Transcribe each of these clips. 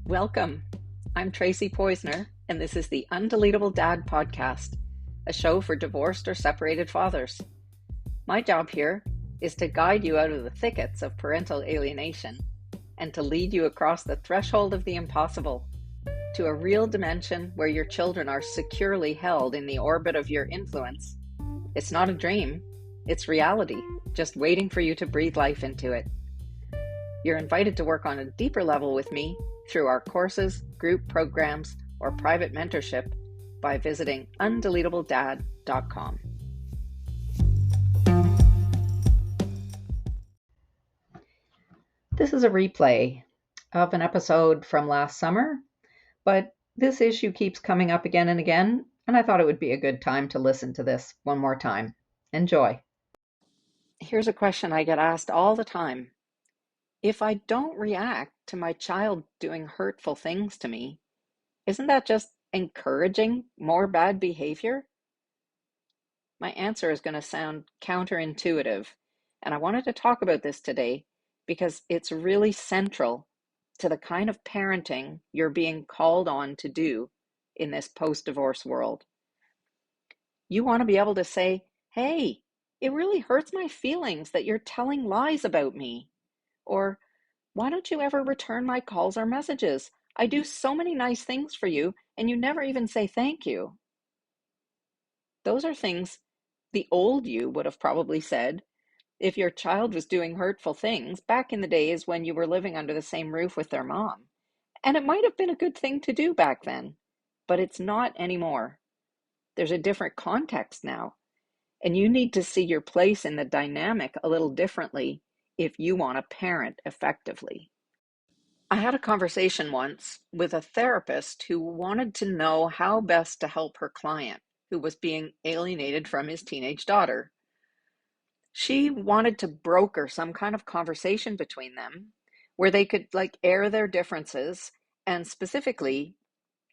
Welcome. I'm Tracy Poisner, and this is the Undeletable Dad Podcast, a show for divorced or separated fathers. My job here is to guide you out of the thickets of parental alienation and to lead you across the threshold of the impossible to a real dimension where your children are securely held in the orbit of your influence. It's not a dream, it's reality, just waiting for you to breathe life into it. You're invited to work on a deeper level with me through our courses, group programs, or private mentorship by visiting undeletabledad.com. This is a replay of an episode from last summer, but this issue keeps coming up again and again, and I thought it would be a good time to listen to this one more time. Enjoy. Here's a question I get asked all the time. If I don't react to my child doing hurtful things to me, isn't that just encouraging more bad behavior? My answer is going to sound counterintuitive, and I wanted to talk about this today because it's really central to the kind of parenting you're being called on to do in this post-divorce world. You want to be able to say, hey, it really hurts my feelings that you're telling lies about me. Or, why don't you ever return my calls or messages? I do so many nice things for you, and you never even say thank you. Those are things the old you would have probably said if your child was doing hurtful things back in the days when you were living under the same roof with their mom. And it might have been a good thing to do back then, but it's not anymore. There's a different context now, and you need to see your place in the dynamic a little differently if you want to parent effectively. I had a conversation once with a therapist who wanted to know how best to help her client who was being alienated from his teenage daughter. She wanted to broker some kind of conversation between them where they could air their differences and specifically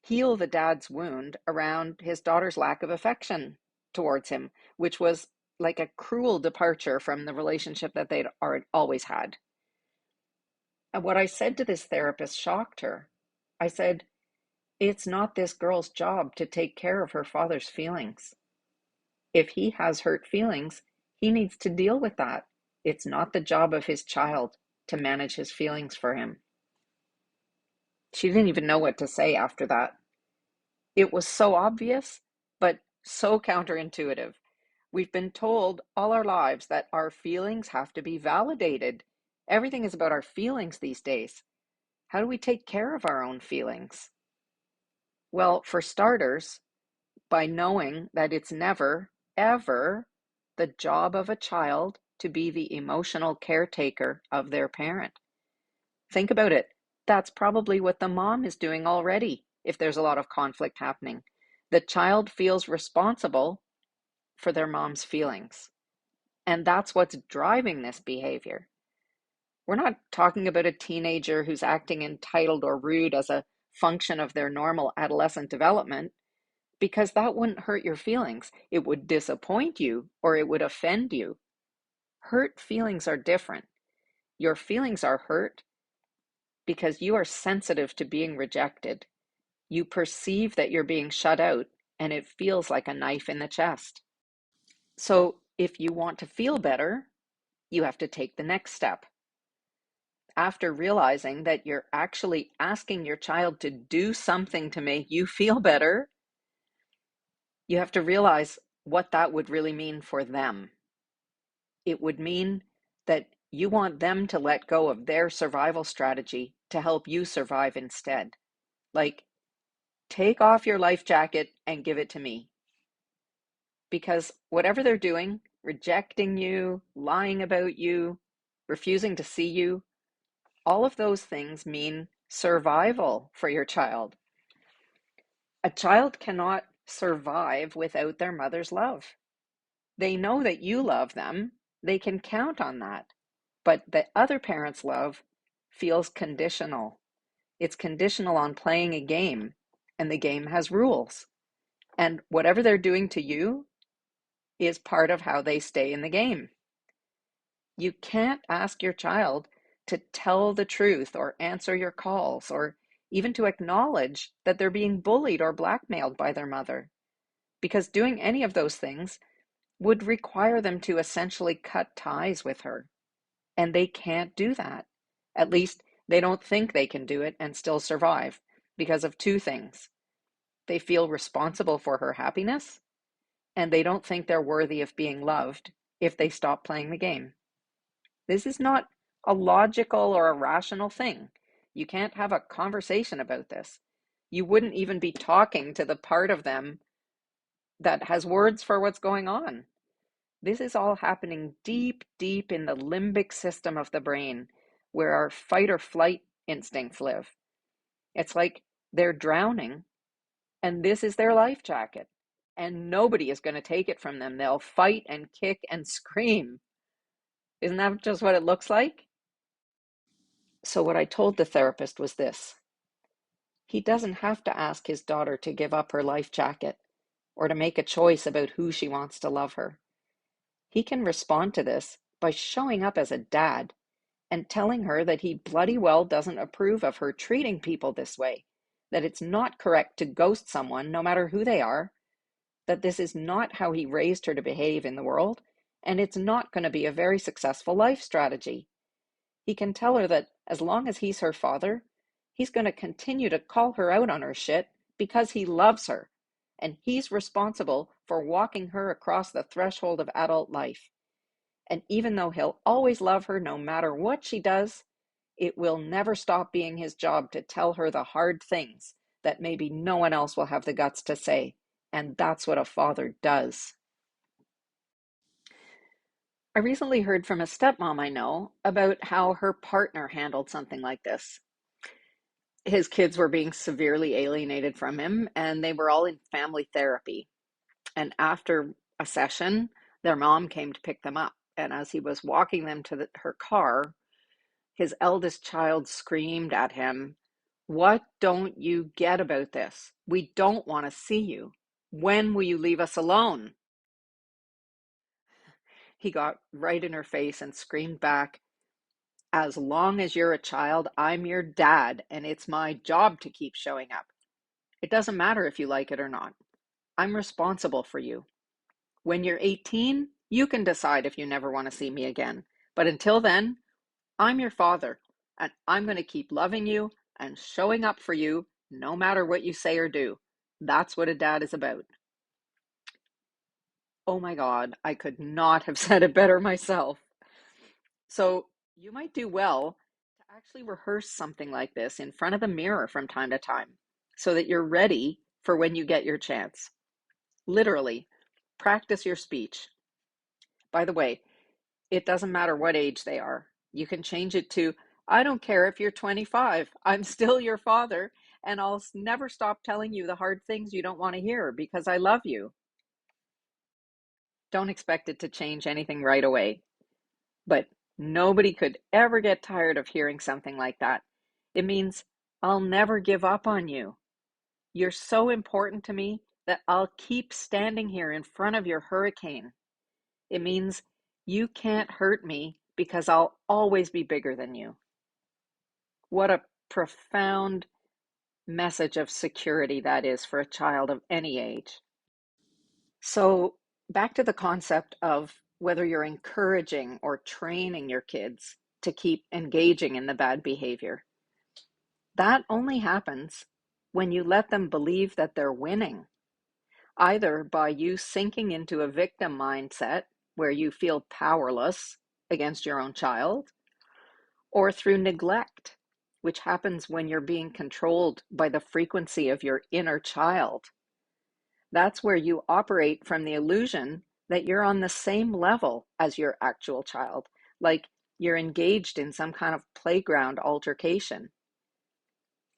heal the dad's wound around his daughter's lack of affection towards him, which was like a cruel departure from the relationship that they'd always had. And what I said to this therapist shocked her. I said, it's not this girl's job to take care of her father's feelings. If he has hurt feelings, he needs to deal with that. It's not the job of his child to manage his feelings for him. She didn't even know what to say after that. It was so obvious, but so counterintuitive. We've been told all our lives that our feelings have to be validated. Everything is about our feelings these days. How do we take care of our own feelings? Well, for starters, by knowing that it's never, ever the job of a child to be the emotional caretaker of their parent. Think about it. That's probably what the mom is doing already if there's a lot of conflict happening. The child feels responsible for their mom's feelings. And that's what's driving this behavior. We're not talking about a teenager who's acting entitled or rude as a function of their normal adolescent development, because that wouldn't hurt your feelings. It would disappoint you or it would offend you. Hurt feelings are different. Your feelings are hurt because you are sensitive to being rejected. You perceive that you're being shut out and it feels like a knife in the chest. So if you want to feel better, you have to take the next step. After realizing that you're actually asking your child to do something to make you feel better, you have to realize what that would really mean for them. It would mean that you want them to let go of their survival strategy to help you survive instead. Like, take off your life jacket and give it to me. Because whatever they're doing, rejecting you, lying about you, refusing to see you, all of those things mean survival for your child. A child cannot survive without their mother's love. They know that you love them. They can count on that. But the other parent's love feels conditional. It's conditional on playing a game, and the game has rules. And whatever they're doing to you is part of how they stay in the game. You can't ask your child to tell the truth or answer your calls or even to acknowledge that they're being bullied or blackmailed by their mother, because doing any of those things would require them to essentially cut ties with her. And they can't do that. At least they don't think they can do it and still survive because of two things. They feel responsible for her happiness, and they don't think they're worthy of being loved if they stop playing the game. This is not a logical or a rational thing. You can't have a conversation about this. You wouldn't even be talking to the part of them that has words for what's going on. This is all happening deep, deep in the limbic system of the brain, where our fight or flight instincts live. It's like they're drowning, and this is their life jacket, and nobody is going to take it from them. They'll fight and kick and scream. Isn't that just what it looks like? So what I told the therapist was this: he doesn't have to ask his daughter to give up her life jacket or to make a choice about who she wants to love her. He can respond to this by showing up as a dad and telling her that he bloody well doesn't approve of her treating people this way, that it's not correct to ghost someone no matter who they are, that this is not how he raised her to behave in the world, and it's not going to be a very successful life strategy. He can tell her that as long as he's her father, he's going to continue to call her out on her shit because he loves her, and he's responsible for walking her across the threshold of adult life. And even though he'll always love her no matter what she does, it will never stop being his job to tell her the hard things that maybe no one else will have the guts to say. And that's what a father does. I recently heard from a stepmom I know about how her partner handled something like this. His kids were being severely alienated from him, and they were all in family therapy. And after a session, their mom came to pick them up. And as he was walking them to her car, his eldest child screamed at him, "What don't you get about this? We don't want to see you. When will you leave us alone?" He got right in her face and screamed back, "As long as you're a child, I'm your dad, and it's my job to keep showing up. It doesn't matter if you like it or not. I'm responsible for you. When you're 18, you can decide if you never want to see me again. But until then, I'm your father, and I'm going to keep loving you and showing up for you no matter what you say or do. That's what a dad is about." Oh my God, I could not have said it better myself. So you might do well to actually rehearse something like this in front of the mirror from time to time so that you're ready for when you get your chance. Literally, practice your speech. By the way, it doesn't matter what age they are. You can change it to, "I don't care if you're 25, I'm still your father, and I'll never stop telling you the hard things you don't want to hear because I love you." Don't expect it to change anything right away, but nobody could ever get tired of hearing something like that. It means, "I'll never give up on you. You're so important to me that I'll keep standing here in front of your hurricane." It means, "You can't hurt me because I'll always be bigger than you." What a profound message of security that is for a child of any age. So, back to the concept of whether you're encouraging or training your kids to keep engaging in the bad behavior. That only happens when you let them believe that they're winning, either by you sinking into a victim mindset where you feel powerless against your own child, or through neglect, which happens when you're being controlled by the frequency of your inner child. That's where you operate from the illusion that you're on the same level as your actual child, like you're engaged in some kind of playground altercation,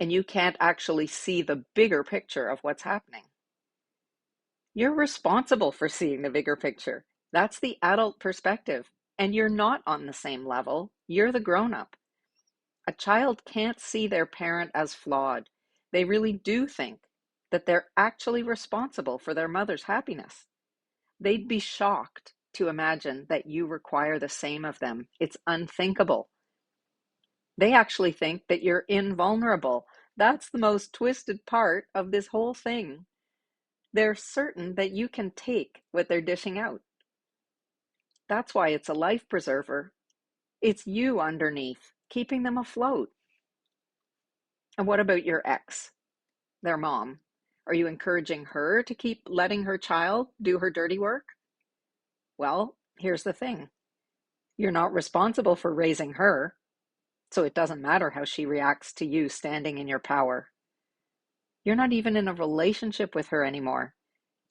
and you can't actually see the bigger picture of what's happening. You're responsible for seeing the bigger picture. That's the adult perspective, and you're not on the same level. You're the grown-up. A child can't see their parent as flawed. They really do think that they're actually responsible for their mother's happiness. They'd be shocked to imagine that you require the same of them. It's unthinkable. They actually think that you're invulnerable, That's the most twisted part of this whole thing. They're certain that you can take what they're dishing out. That's why it's a life preserver. It's you underneath, keeping them afloat. And what about your ex, their mom? Are you encouraging her to keep letting her child do her dirty work? Well, here's the thing. You're not responsible for raising her, so it doesn't matter how she reacts to you standing in your power. You're not even in a relationship with her anymore.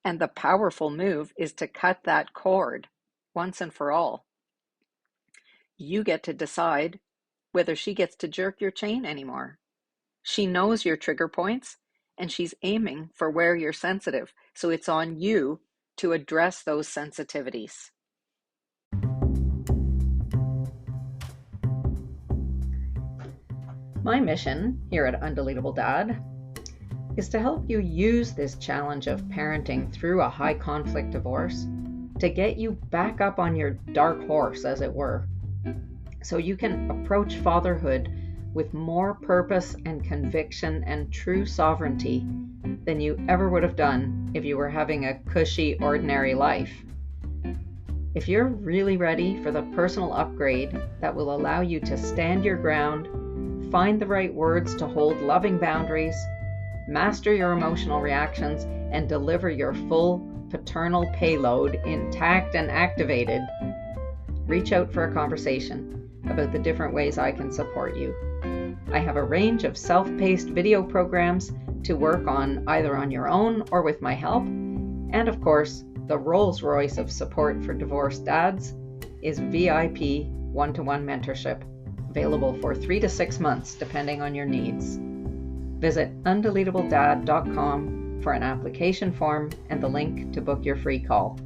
And the powerful move is to cut that cord once and for all. You get to decide whether she gets to jerk your chain anymore. She knows your trigger points and she's aiming for where you're sensitive. So it's on you to address those sensitivities. My mission here at Undeletable Dad is to help you use this challenge of parenting through a high conflict divorce to get you back up on your dark horse, as it were, so you can approach fatherhood with more purpose and conviction and true sovereignty than you ever would have done if you were having a cushy, ordinary life. If you're really ready for the personal upgrade that will allow you to stand your ground, find the right words to hold loving boundaries, master your emotional reactions, and deliver your full paternal payload intact and activated, reach out for a conversation about the different ways I can support you. I have a range of self-paced video programs to work on either on your own or with my help. And of course, the Rolls-Royce of support for divorced dads is VIP one-to-one mentorship, available for 3 to 6 months depending on your needs. Visit undeletabledad.com for an application form and the link to book your free call.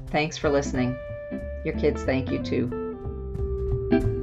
Thanks for listening. Your kids thank you too.